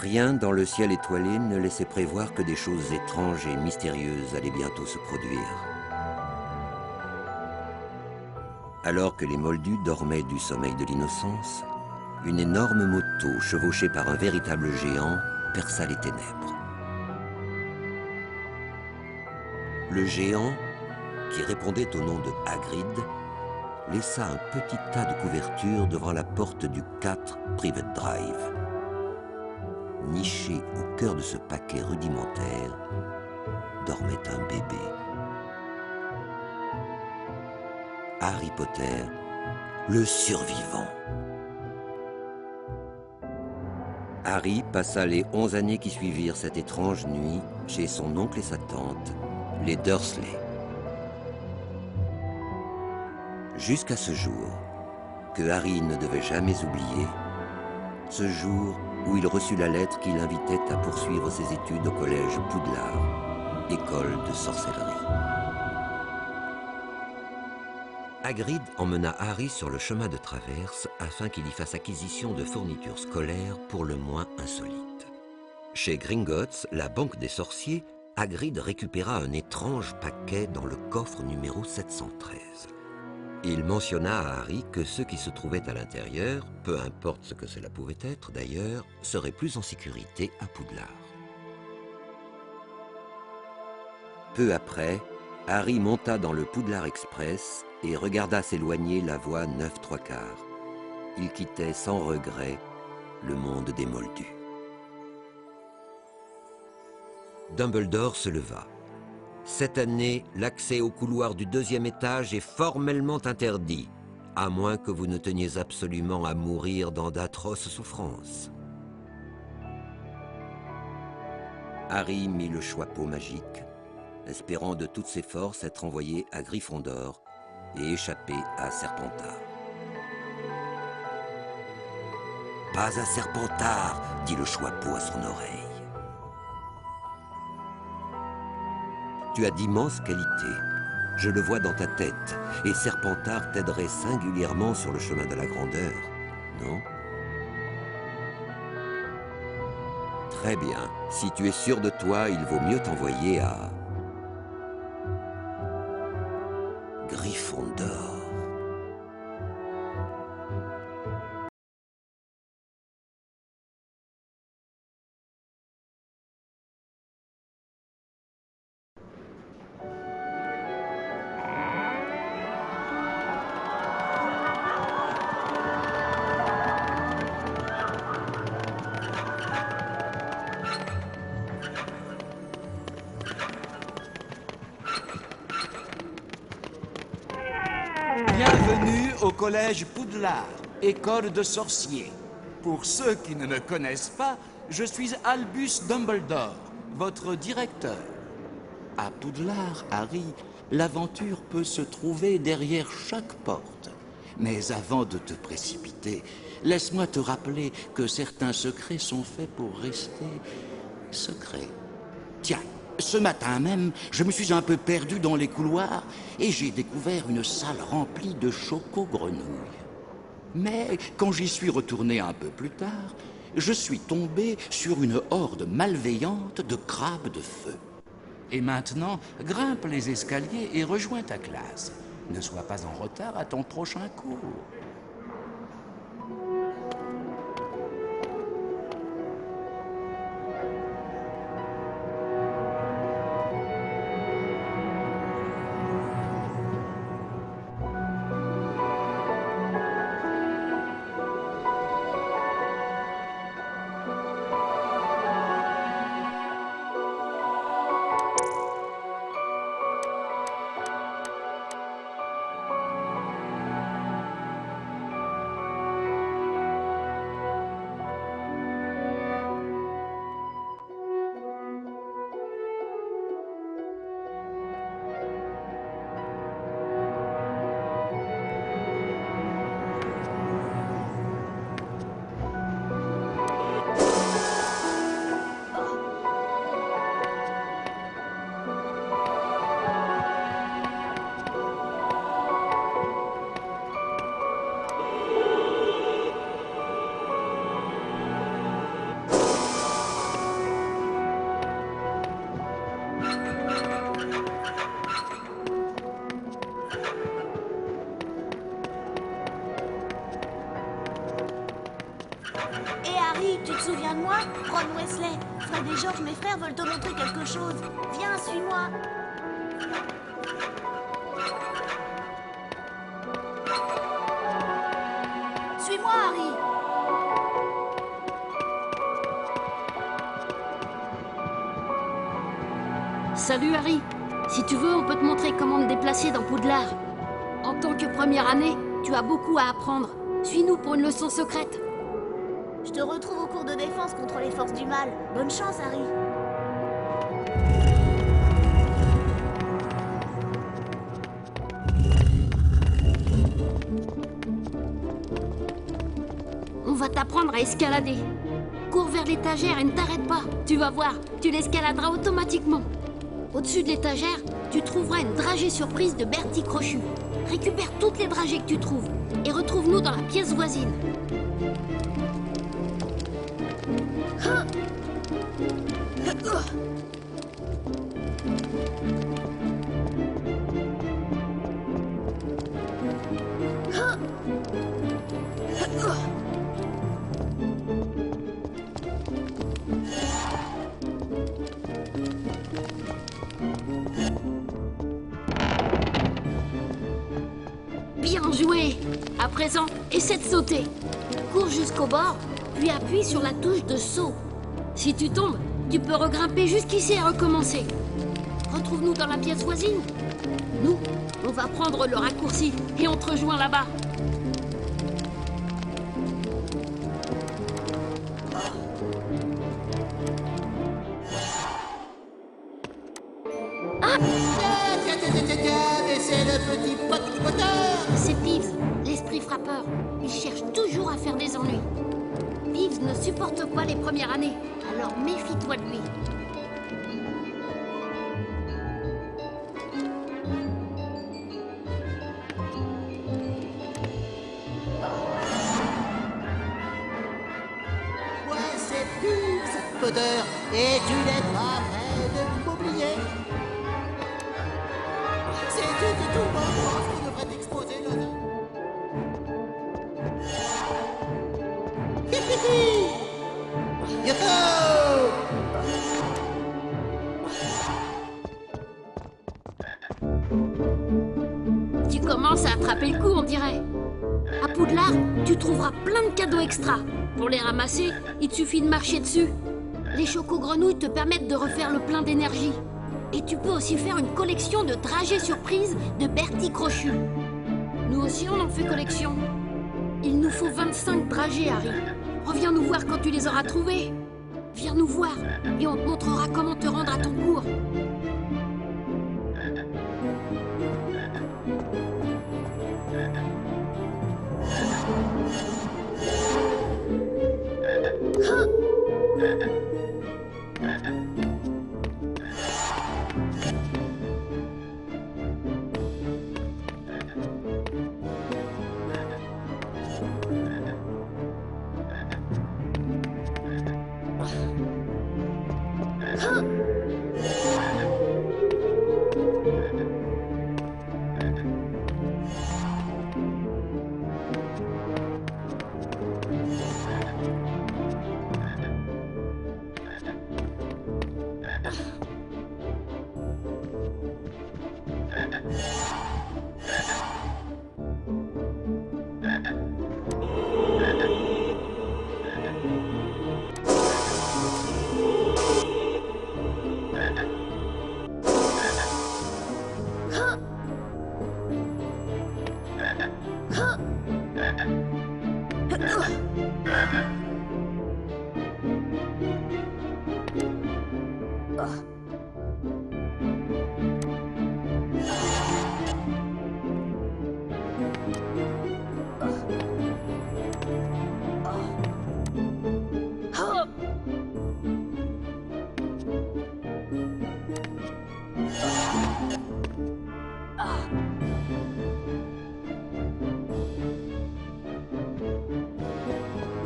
Rien dans le ciel étoilé ne laissait prévoir que des choses étranges et mystérieuses allaient bientôt se produire. Alors que les Moldus dormaient du sommeil de l'innocence, une énorme moto chevauchée par un véritable géant perça les ténèbres. Le géant, qui répondait au nom de Hagrid, laissa un petit tas de couvertures devant la porte du 4 Private Drive. Niché au cœur de ce paquet rudimentaire, dormait un bébé. Harry Potter, le survivant. Harry passa les 11 années qui suivirent cette étrange nuit chez son oncle et sa tante, les Dursley. Jusqu'à ce jour, que Harry ne devait jamais oublier, ce jour où il reçut la lettre qui l'invitait à poursuivre ses études au collège Poudlard, école de sorcellerie. Hagrid emmena Harry sur le chemin de traverse afin qu'il y fasse acquisition de fournitures scolaires pour le moins insolites. Chez Gringotts, la banque des sorciers, Hagrid récupéra un étrange paquet dans le coffre numéro 713. Il mentionna à Harry que ceux qui se trouvaient à l'intérieur, peu importe ce que cela pouvait être d'ailleurs, seraient plus en sécurité à Poudlard. Peu après, Harry monta dans le Poudlard Express et regarda s'éloigner la voie 9¾ Il quittait sans regret le monde des Moldus. Dumbledore se leva. Cette année, l'accès au couloir du 2e étage est formellement interdit, à moins que vous ne teniez absolument à mourir dans d'atroces souffrances. Harry mit le choixpeau magique, espérant de toutes ses forces être envoyé à Gryffondor et échapper à Serpentard. « Pas à Serpentard !» dit le choixpeau à son oreille. Tu as d'immenses qualités, je le vois dans ta tête, et Serpentard t'aiderait singulièrement sur le chemin de la grandeur, non? Très bien, si tu es sûr de toi, il vaut mieux t'envoyer à Gryffondor. Bienvenue au collège Poudlard, école de sorciers. Pour ceux qui ne me connaissent pas, je suis Albus Dumbledore, votre directeur. À Poudlard, Harry, l'aventure peut se trouver derrière chaque porte. Mais avant de te précipiter, laisse-moi te rappeler que certains secrets sont faits pour rester secrets. Tiens, ce matin même, je me suis un peu perdu dans les couloirs et j'ai découvert une salle remplie de choco-grenouilles. Mais quand j'y suis retourné un peu plus tard, je suis tombé sur une horde malveillante de crabes de feu. Et maintenant, grimpe les escaliers et rejoins ta classe. Ne sois pas en retard à ton prochain cours. souviens de moi, Ron Weasley? Fred et George, mes frères, veulent te montrer quelque chose. Viens, suis-moi. Suis-moi, Harry. Salut Harry. Si tu veux, on peut te montrer comment te déplacer dans Poudlard. En tant que première année, tu as beaucoup à apprendre. Suis-nous pour une leçon secrète. Je te retrouve au cours de défense contre les forces du mal. Bonne chance, Harry. On va t'apprendre à escalader. Cours vers l'étagère et ne t'arrête pas. Tu vas voir, tu l'escaladeras automatiquement. Au-dessus de l'étagère, tu trouveras une dragée surprise de Bertie Crochu. Récupère toutes les dragées que tu trouves et retrouve-nous dans la pièce voisine. Bien joué! À présent, essaie de sauter. Cours jusqu'au bord, puis appuie sur la touche de saut. Si tu tombes, tu peux regrimper jusqu'ici et recommencer. Retrouve-nous dans la pièce voisine. Nous, on va prendre le raccourci et on te rejoint là-bas. Mais c'est le petit Potter! C'est Peeves, l'esprit frappeur. Il cherche toujours à faire des ennuis. Peeves ne supporte pas les premières années, alors méfie-toi de lui. Ouais, c'est Peeves, Potter, et tu n'es pas prêt de m'oublier. C'est tout bon pense qui devrait t'exposer le nom. Yo-ho! Tu commences à attraper le coup, on dirait. À Poudlard, tu trouveras plein de cadeaux extra. Pour les ramasser, il te suffit de marcher dessus. Les chocos-grenouilles te permettent de refaire le plein d'énergie. Et tu peux aussi faire une collection de dragées surprises de Bertie Crochu. Nous aussi, on en fait collection. Il nous faut 25 dragées, Harry. Reviens nous voir quand tu les auras trouvés. Viens nous voir et on te montrera comment te rendre à ton cours.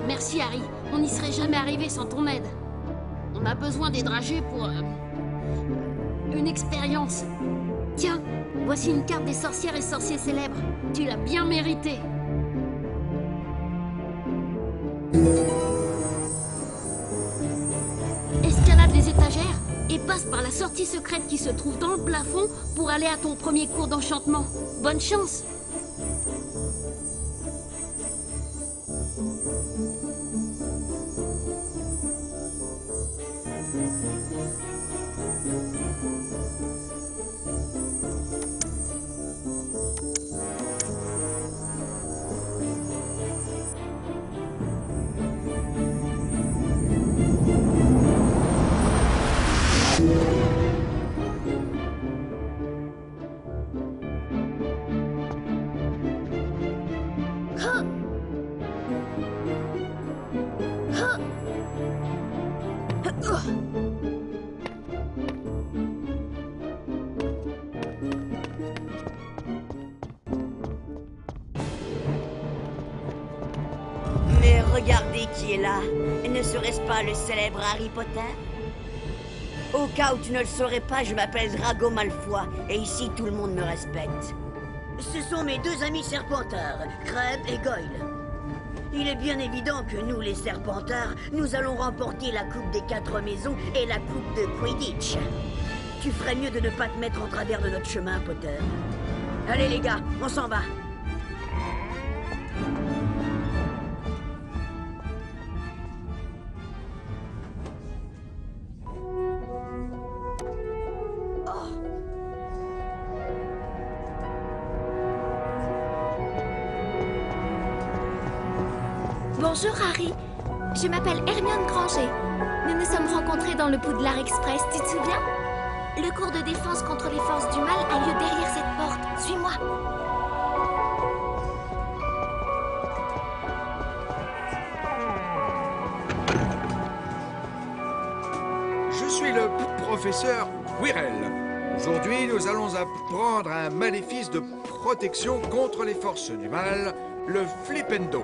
Merci Harry, on n'y serait jamais arrivé sans ton aide. On a besoin des dragées pour... une expérience. Tiens, voici une carte des sorcières et sorciers célèbres. Tu l'as bien mérité. passes par la sortie secrète qui se trouve dans le plafond pour aller à ton premier cours d'enchantement. Bonne chance! Mais regardez qui est là. Ne serait-ce pas le célèbre Harry Potter? Au cas où tu ne le saurais pas, je m'appelle Drago Malfoy, et ici tout le monde me respecte. Ce sont mes deux amis serpentards, Crabbe et Goyle. Il est bien évident que nous, les serpentards, nous allons remporter la Coupe des 4 maisons et la Coupe de Quidditch. Tu ferais mieux de ne pas te mettre en travers de notre chemin, Potter. Allez les gars, on s'en va. Bonjour Harry, je m'appelle Hermione Granger. Nous nous sommes rencontrés dans le Poudlard Express, tu te souviens? Le cours de défense contre les forces du mal a lieu derrière cette porte. Suis-moi. Je suis le professeur Quirrell. Aujourd'hui, nous allons apprendre un maléfice de protection contre les forces du mal, le Flipendo.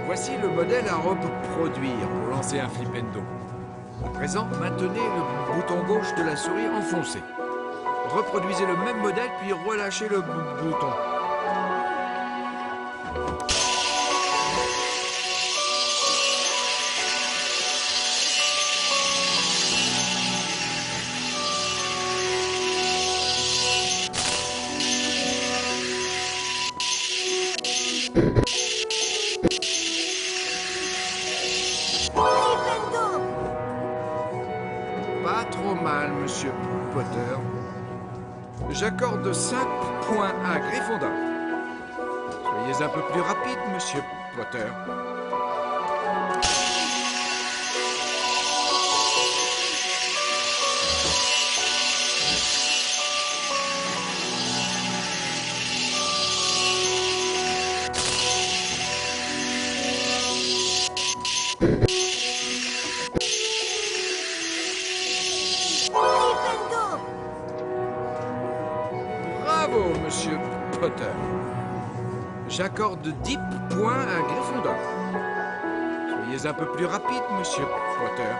Voici le modèle à reproduire pour lancer un Flipendo. À présent, maintenez le bouton gauche de la souris enfoncé. Reproduisez le même modèle, puis relâchez le bouton. Pas trop mal, Monsieur Potter. J'accorde 5 points à Gryffondor. Soyez un peu plus rapide, Monsieur Potter. Bravo, Monsieur Potter. J'accorde 10 points à Gryffondor. Soyez un peu plus rapide, Monsieur Potter.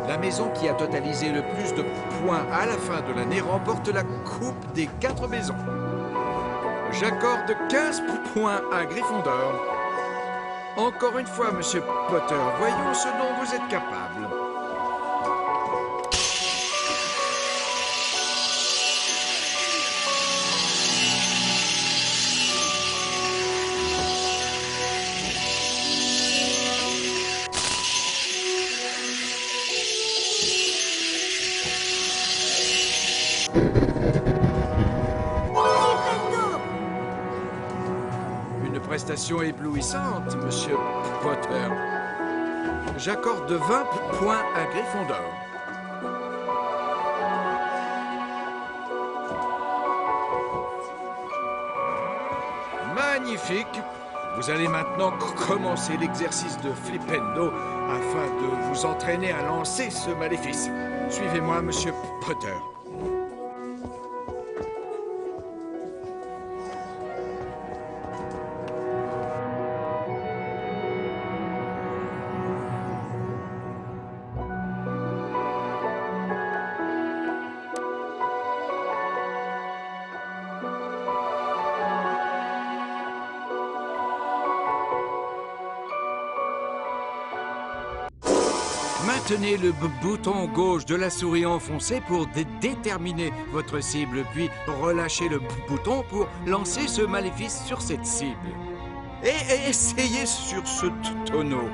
La maison qui a totalisé le plus de points à la fin de l'année remporte la Coupe des 4 maisons. J'accorde 15 points à Gryffondor. Encore une fois, Monsieur Potter, voyons ce dont vous êtes capable. Une prestation éblouissante, Monsieur Potter. J'accorde 20 points à Gryffondor. Magnifique! Vous allez maintenant commencer l'exercice de Flipendo afin de vous entraîner à lancer ce maléfice. Suivez-moi, Monsieur Potter. Maintenez le bouton gauche de la souris enfoncé pour déterminer votre cible, puis relâchez le bouton pour lancer ce maléfice sur cette cible. Et essayez sur ce tonneau.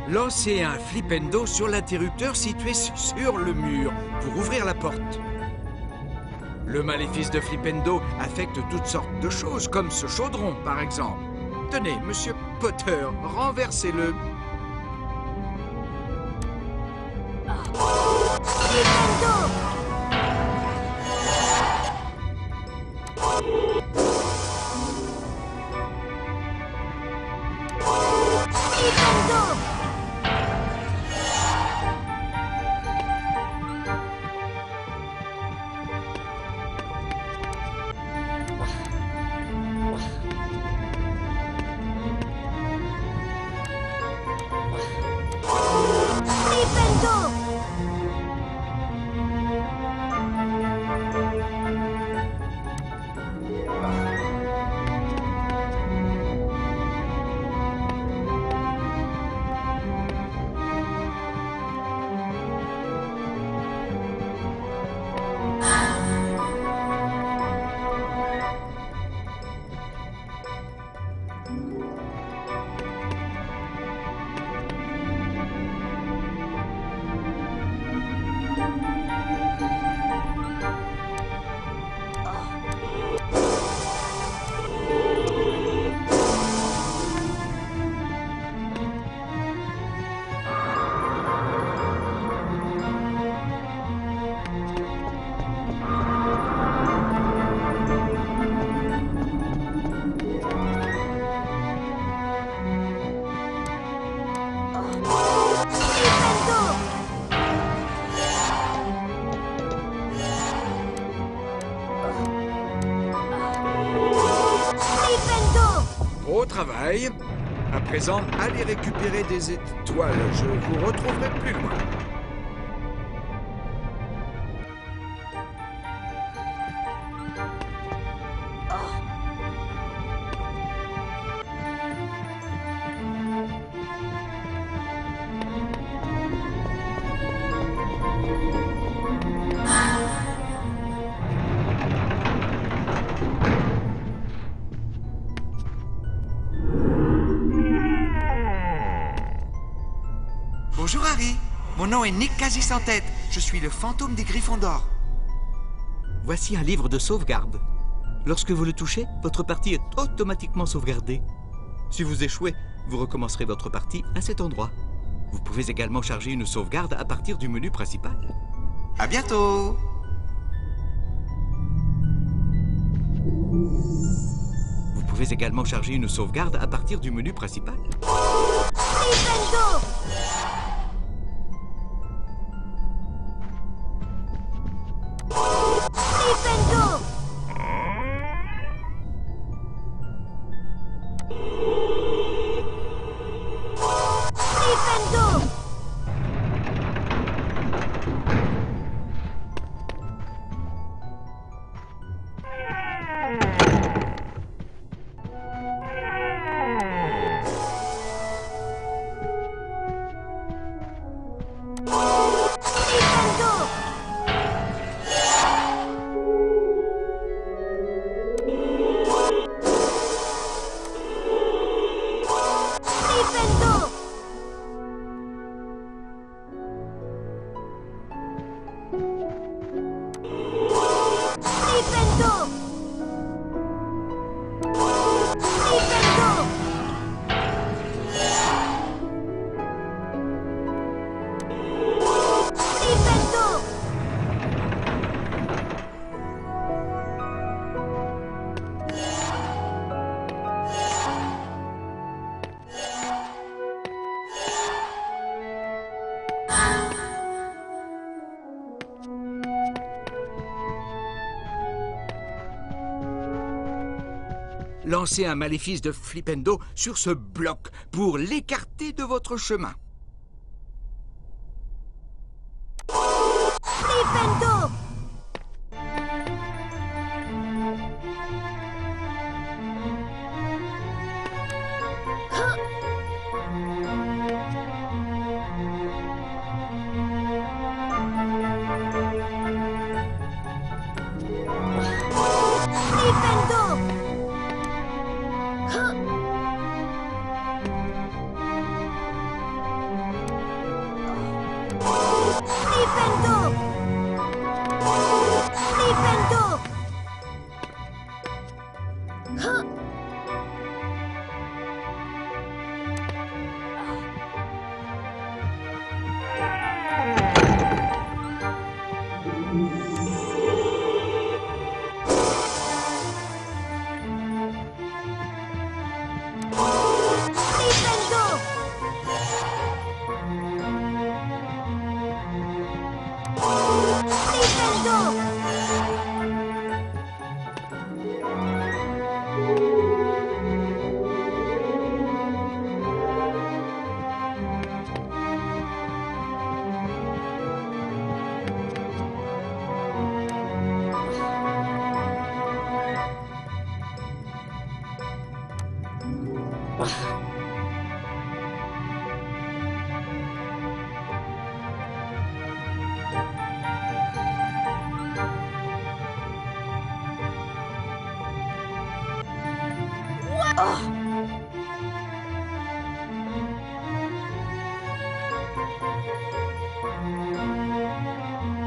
Lancez un flipendo sur l'interrupteur situé sur le mur pour ouvrir la porte. Le maléfice de flipendo affecte toutes sortes de choses, comme ce chaudron, par exemple. Tenez, Monsieur Potter, renversez-le. Au travail. À présent, allez récupérer des étoiles. Je vous retrouverai plus loin. Bonjour Harry, mon nom est Nick Quasi-Sans-Tête. Je suis le fantôme des Gryffondors. Voici un livre de sauvegarde. Lorsque vous le touchez, votre partie est automatiquement sauvegardée. Si vous échouez, vous recommencerez votre partie à cet endroit. Vous pouvez également charger une sauvegarde à partir du menu principal. À bientôt. Vous pouvez également charger une sauvegarde à partir du menu principal. lancez un maléfice de Flipendo sur ce bloc pour l'écarter de votre chemin. Flipendo! Flipendo! Flipendo! Flipendo! Flipendo! Flipendo! Flipendo! Flipendo! Flipendo!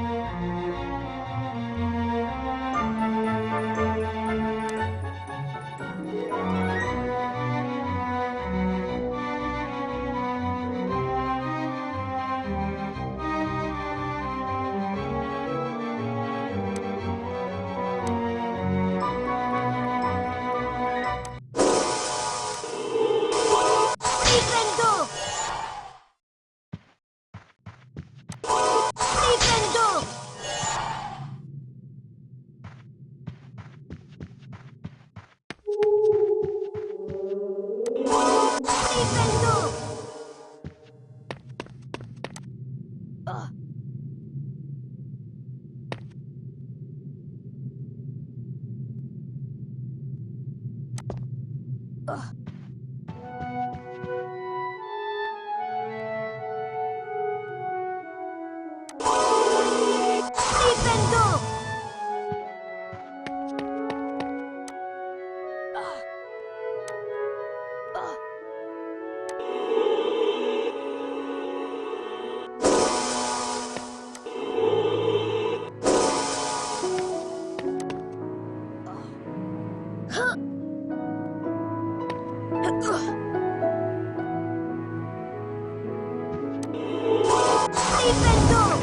Flipendo! Flipendo!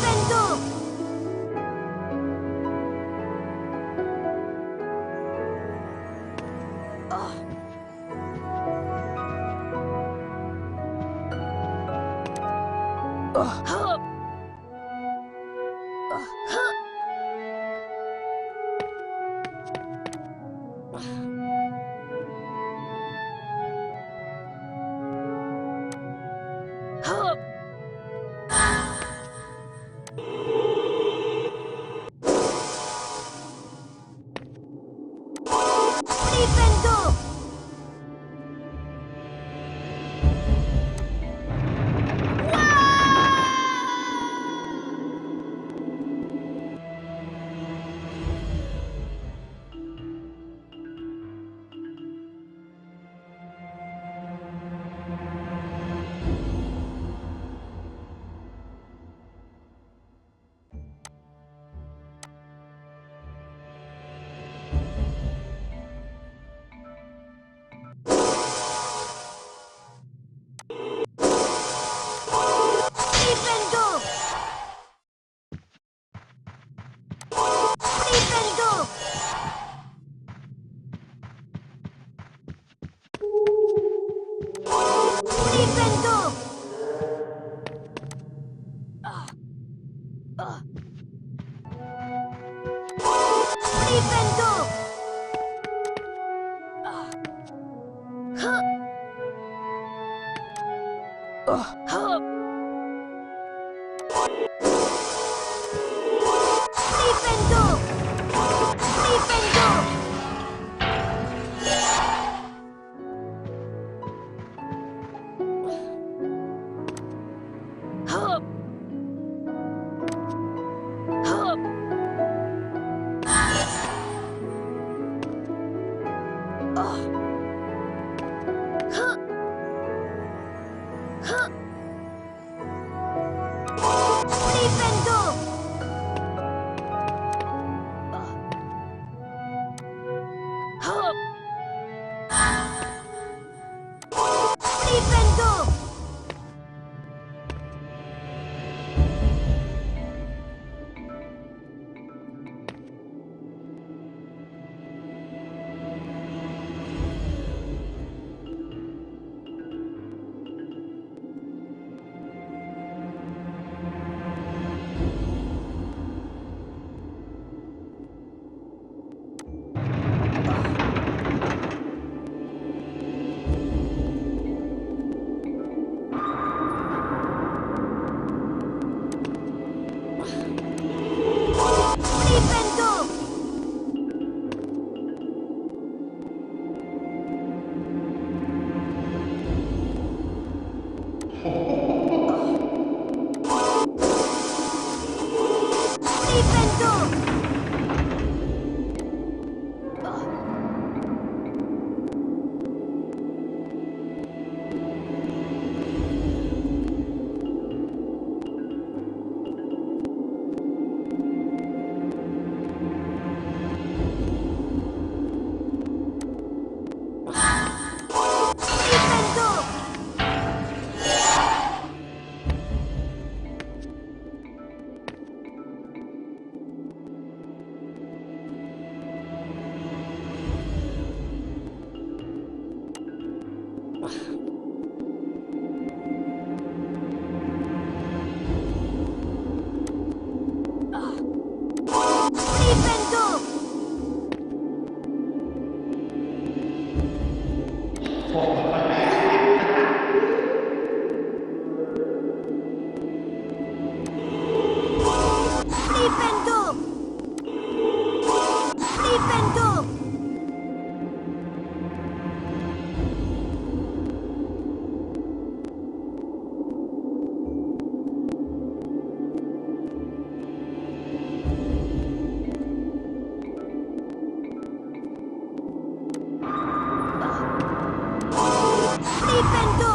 Flipendo! Flipendo! Flipendo! Flipendo! Flipendo! Flipendo! Flipendo! Flipendo! Flipendo! Flipendo! Flipendo! Flipendo! Flipendo!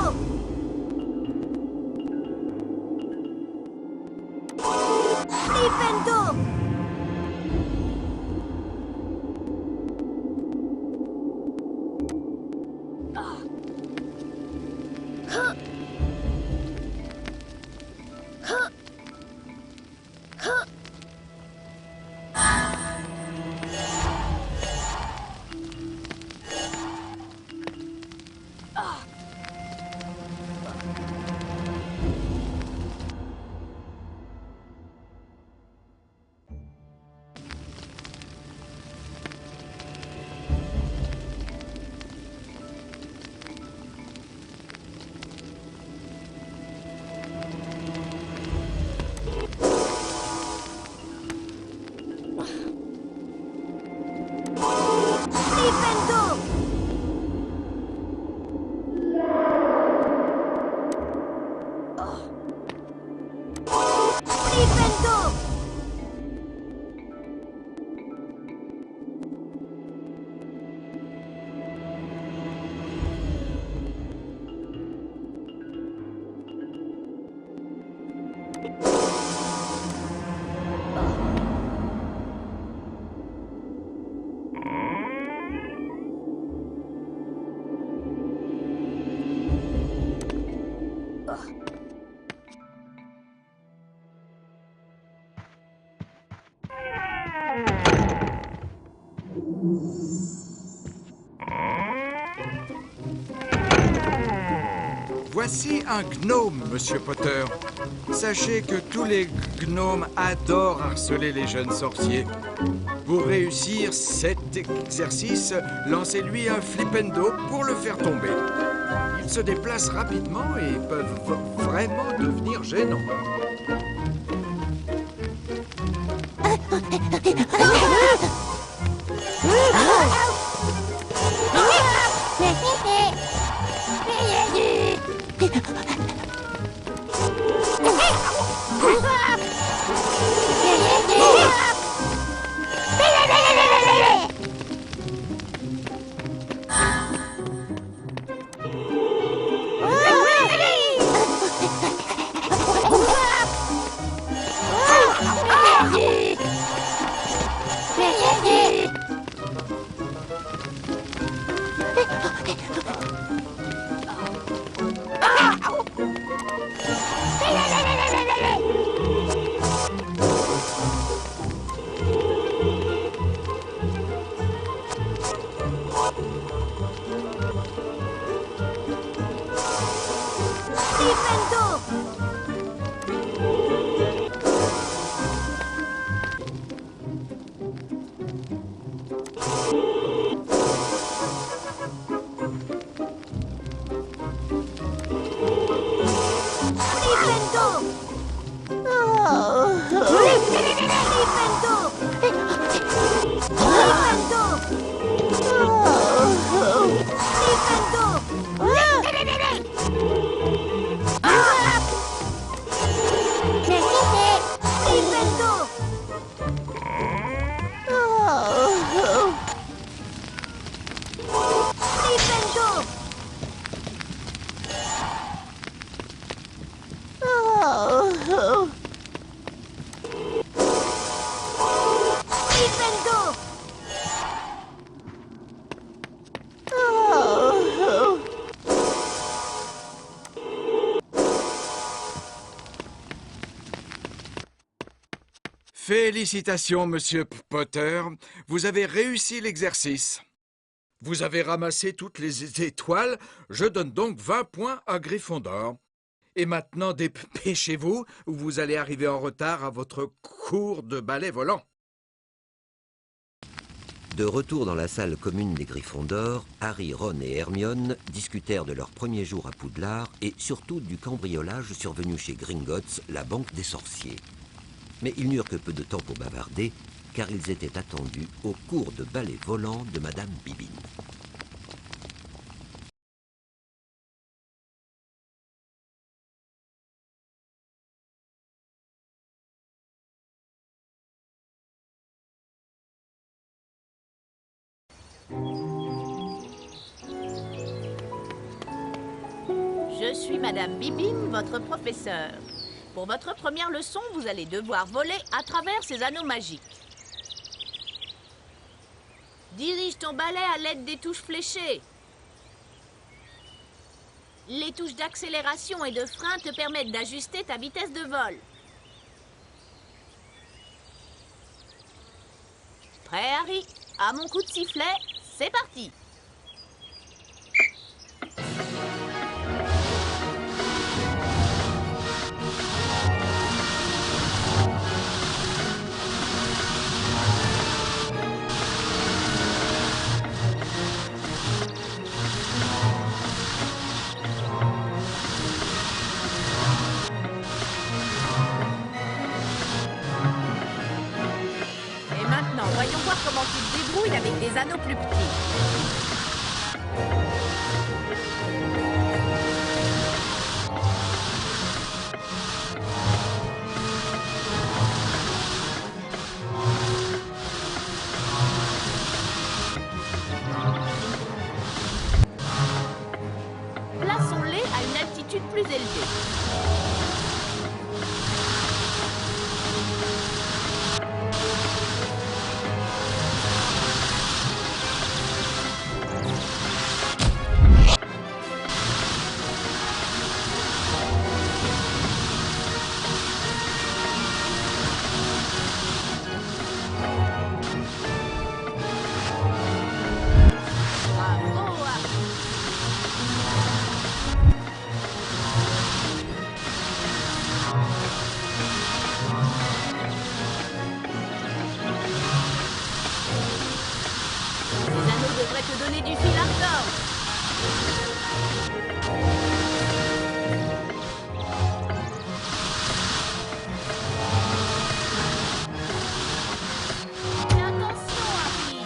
Flipendo! Flipendo! Flipendo! Flipendo! Voici un gnome, Monsieur Potter. Sachez que tous les gnomes adorent harceler les jeunes sorciers. Pour réussir cet exercice, lancez-lui un flipendo pour le faire tomber. Ils se déplacent rapidement et peuvent vraiment devenir gênants. Félicitations, Monsieur Potter. Vous avez réussi l'exercice. Vous avez ramassé toutes les étoiles. Je donne donc 20 points à Gryffondor. Et maintenant, dépêchez-vous, ou vous allez arriver en retard à votre cours de ballet volant. De retour dans la salle commune des Gryffondors, Harry, Ron et Hermione discutèrent de leur premier jour à Poudlard et surtout du cambriolage survenu chez Gringotts, la banque des sorciers. Mais ils n'eurent que peu de temps pour bavarder, car ils étaient attendus au cours de ballet volant de Madame Bibine. Je suis Madame Bibine, votre professeure. Pour votre première leçon, vous allez devoir voler à travers ces anneaux magiques. Dirige ton balai à l'aide des touches fléchées. Les touches d'accélération et de frein te permettent d'ajuster ta vitesse de vol. Prêt, Harry? À mon coup de sifflet, c'est parti! Voyons voir comment tu te débrouilles avec des anneaux plus petits. Plaçons-les à une altitude plus élevée. Fais attention, Harry.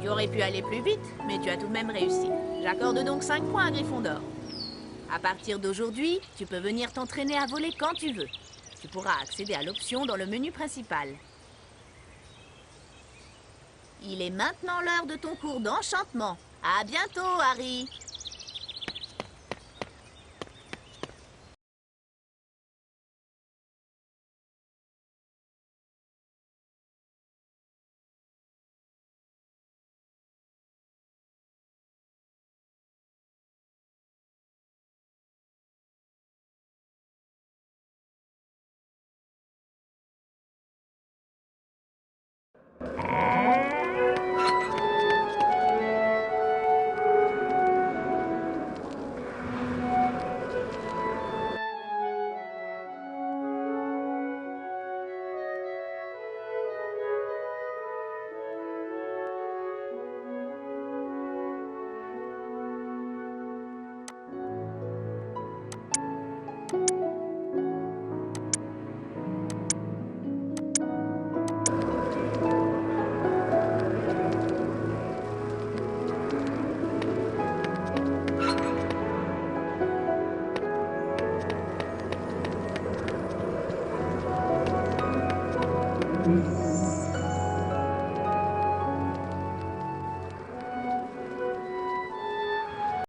Tu aurais pu aller plus vite, mais tu as tout de même réussi. J'accorde donc 5 points à Gryffondor. À partir d'aujourd'hui, tu peux venir t'entraîner à voler quand tu veux. Tu pourras accéder à l'option dans le menu principal. Il est maintenant l'heure de ton cours d'enchantement. À bientôt, Harry.